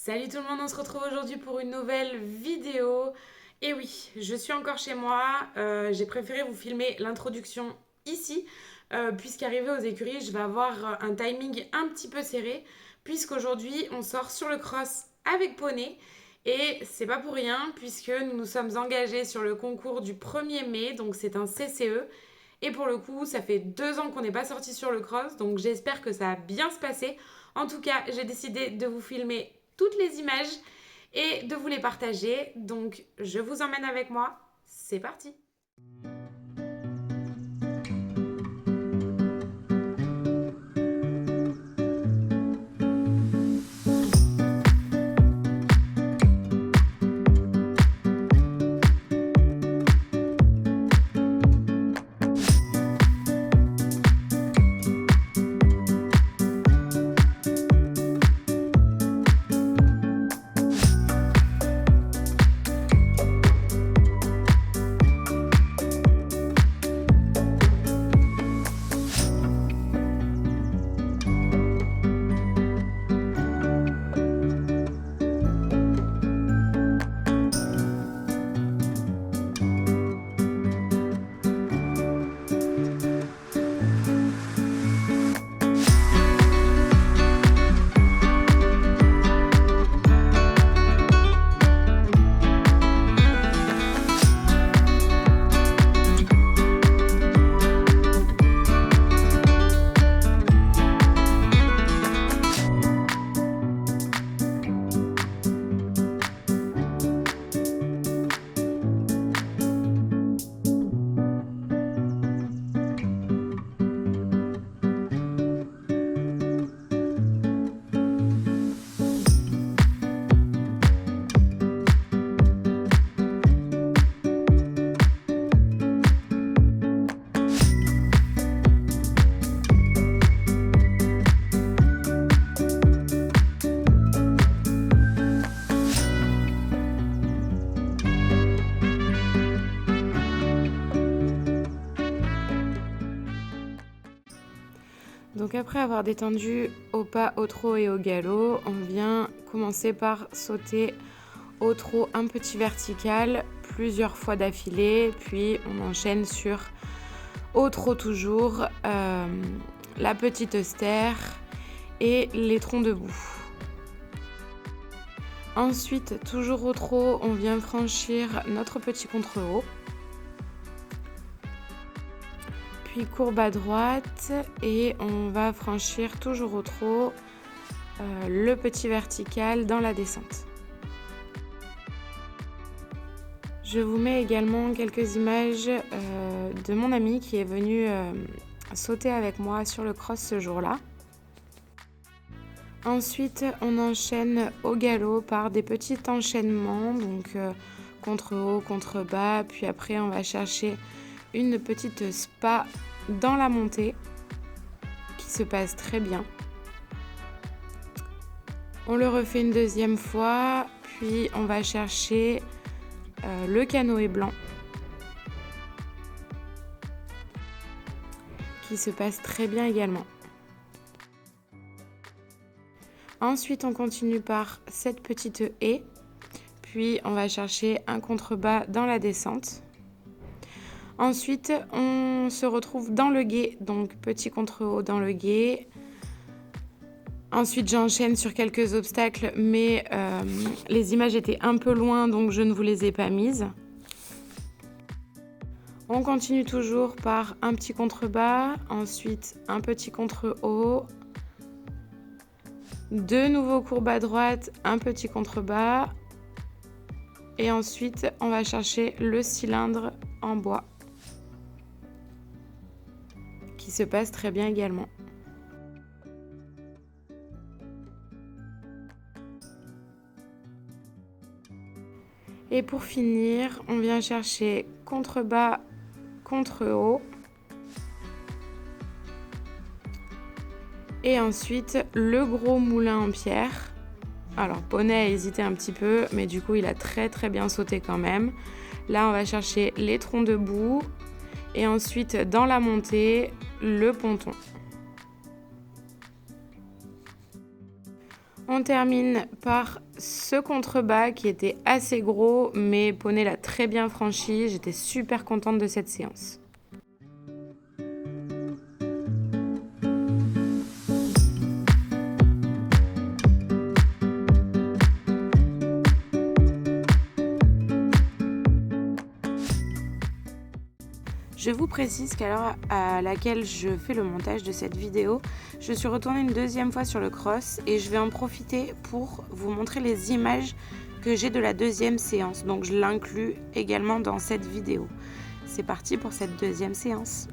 Salut tout le monde, on se retrouve aujourd'hui pour une nouvelle vidéo. Et oui, je suis encore chez moi. J'ai préféré vous filmer l'introduction ici, puisqu'arrivé aux écuries, je vais avoir un timing un petit peu serré, puisqu'aujourd'hui on sort sur le cross avec poney. Et c'est pas pour rien, puisque nous nous sommes engagés sur le concours du 1er mai, donc c'est un CCE. Et pour le coup, ça fait 2 ans qu'on n'est pas sorti sur le cross, donc j'espère que ça va bien se passer. En tout cas, j'ai décidé de vous filmer toutes les images et de vous les partager. Donc, je vous emmène avec moi. C'est parti! Donc après avoir détendu au pas, au trot et au galop, on vient commencer par sauter au trot un petit vertical plusieurs fois d'affilée, puis on enchaîne sur au trot toujours, la petite austère et les troncs debout. Ensuite, toujours au trot, on vient franchir notre petit contre-haut. Puis courbe à droite et on va franchir toujours au trot le petit vertical dans la descente. Je vous mets également quelques images de mon ami qui est venu sauter avec moi sur le cross ce jour-là. Ensuite, on enchaîne au galop par des petits enchaînements, donc contre-haut, contre-bas, puis après on va chercher une petite spa dans la montée qui se passe très bien. On le refait une deuxième fois, puis on va chercher le canoë blanc qui se passe très bien également. Ensuite, on continue par cette petite haie, puis on va chercher un contrebas dans la descente. Ensuite, on se retrouve dans le gué, donc petit contre-haut dans le gué. Ensuite, j'enchaîne sur quelques obstacles, mais les images étaient un peu loin, donc je ne vous les ai pas mises. On continue toujours par un petit contrebas, ensuite un petit contre-haut. De nouveau courbe à droite, un petit contrebas. Et ensuite, on va chercher le cylindre en bois qui se passe très bien également. Et pour finir, on vient chercher contrebas, contre-haut. Et ensuite, le gros moulin en pierre. Alors, poney a hésité un petit peu, mais du coup, il a très très bien sauté quand même. Là, on va chercher les troncs debout. Et ensuite, dans la montée, le ponton. On termine par ce contrebas qui était assez gros, mais Poney l'a très bien franchi. J'étais super contente de cette séance. Je vous précise qu'à l'heure à laquelle je fais le montage de cette vidéo, je suis retournée une deuxième fois sur le cross et je vais en profiter pour vous montrer les images que j'ai de la deuxième séance. Donc je l'inclus également dans cette vidéo. C'est parti pour cette deuxième séance.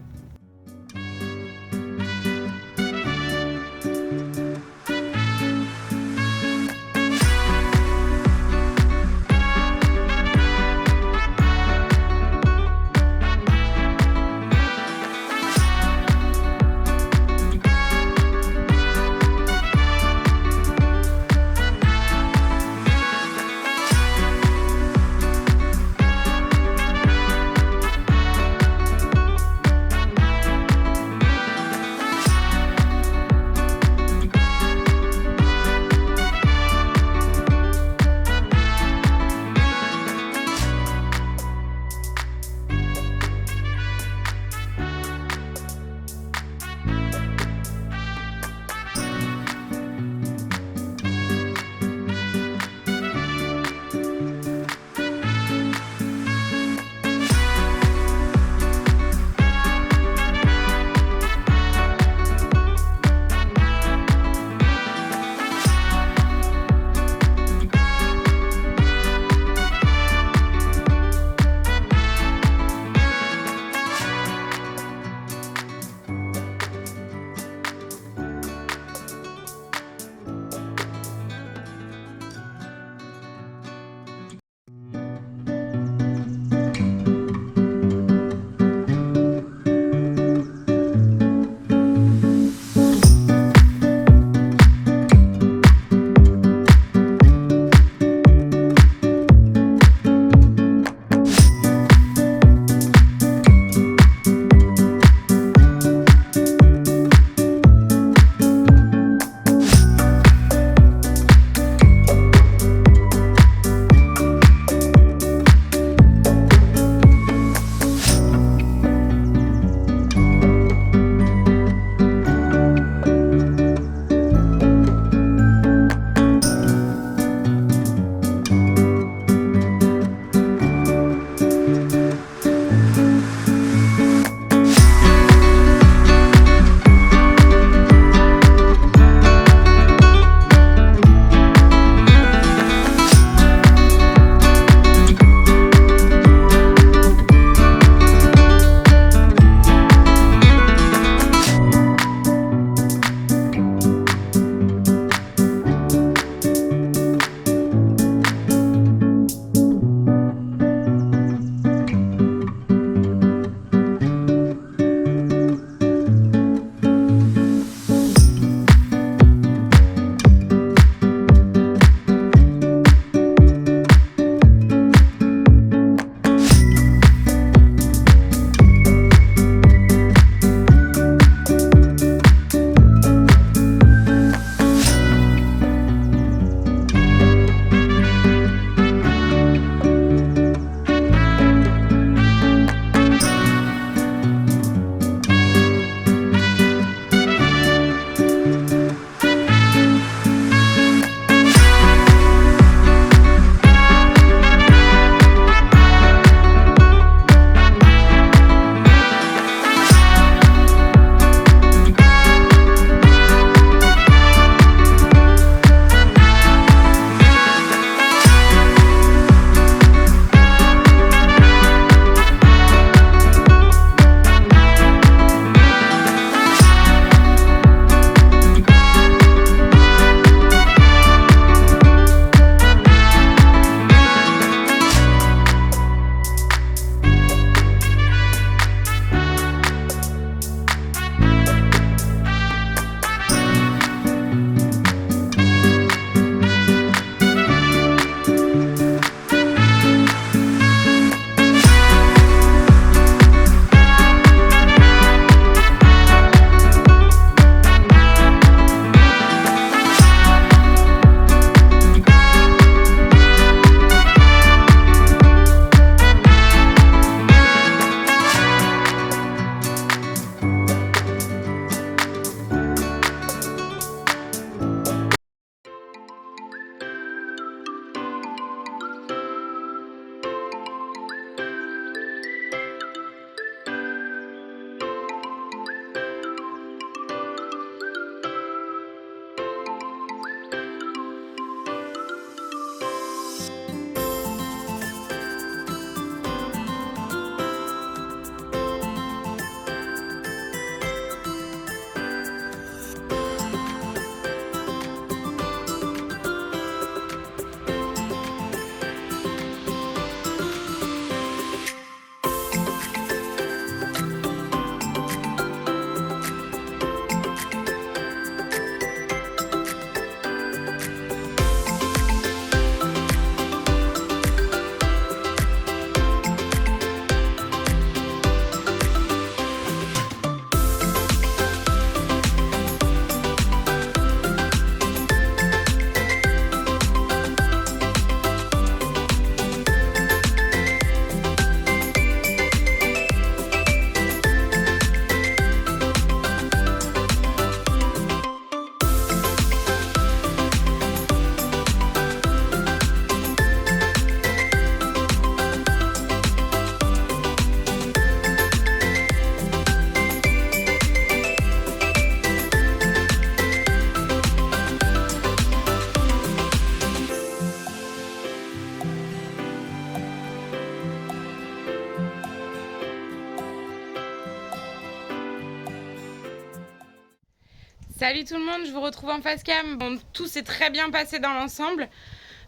Salut tout le monde, je vous retrouve en face cam. Bon, tout s'est très bien passé dans l'ensemble.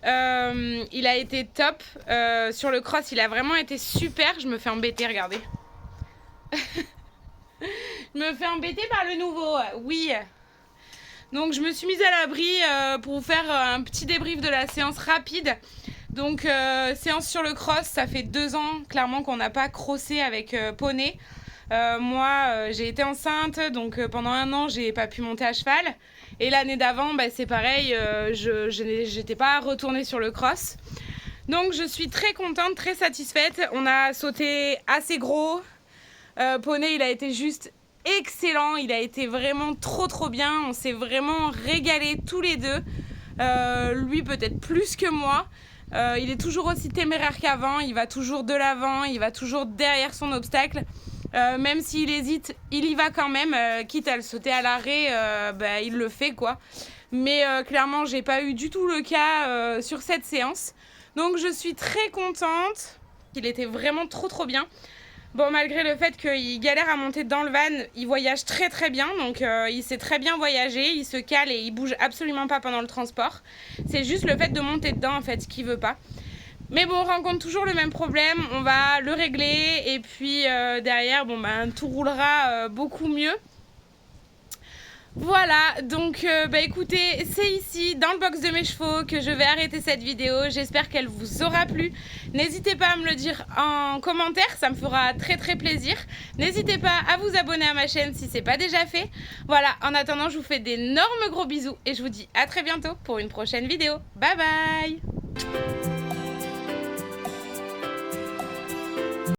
Il a été top. Sur le cross, il a vraiment été super. Je me fais embêter, regardez. Je me fais embêter par le nouveau, oui. Donc je me suis mise à l'abri pour vous faire un petit débrief de la séance rapide. Donc séance sur le cross, ça fait 2 ans clairement qu'on n'a pas crossé avec poney. Moi j'ai été enceinte, donc pendant 1 an j'ai pas pu monter à cheval. Et l'année d'avant c'est pareil, j'étais pas retournée sur le cross. Donc je suis très contente, très satisfaite. On a sauté assez gros. Poney il a été juste excellent, il a été vraiment trop bien. On s'est vraiment régalé tous les deux. Lui peut-être plus que moi. Il est toujours aussi téméraire qu'avant, il va toujours de l'avant, il va toujours derrière son obstacle. Même s'il hésite, il y va quand même, quitte à le sauter à l'arrêt, il le fait quoi. Mais clairement j'ai pas eu du tout le cas sur cette séance. Donc je suis très contente, il était vraiment trop bien. Bon, malgré le fait qu'il galère à monter dans le van, il voyage très bien, donc il sait très bien voyager, il se cale et il bouge absolument pas pendant le transport. C'est juste le fait de monter dedans en fait qu'il veut pas. Mais bon, on rencontre toujours le même problème, on va le régler et puis derrière, tout roulera beaucoup mieux. Voilà, donc écoutez, c'est ici dans le box de mes chevaux que je vais arrêter cette vidéo. J'espère qu'elle vous aura plu. N'hésitez pas à me le dire en commentaire, ça me fera très plaisir. N'hésitez pas à vous abonner à ma chaîne si ce n'est pas déjà fait. Voilà, en attendant, je vous fais d'énormes gros bisous et je vous dis à très bientôt pour une prochaine vidéo. Bye bye.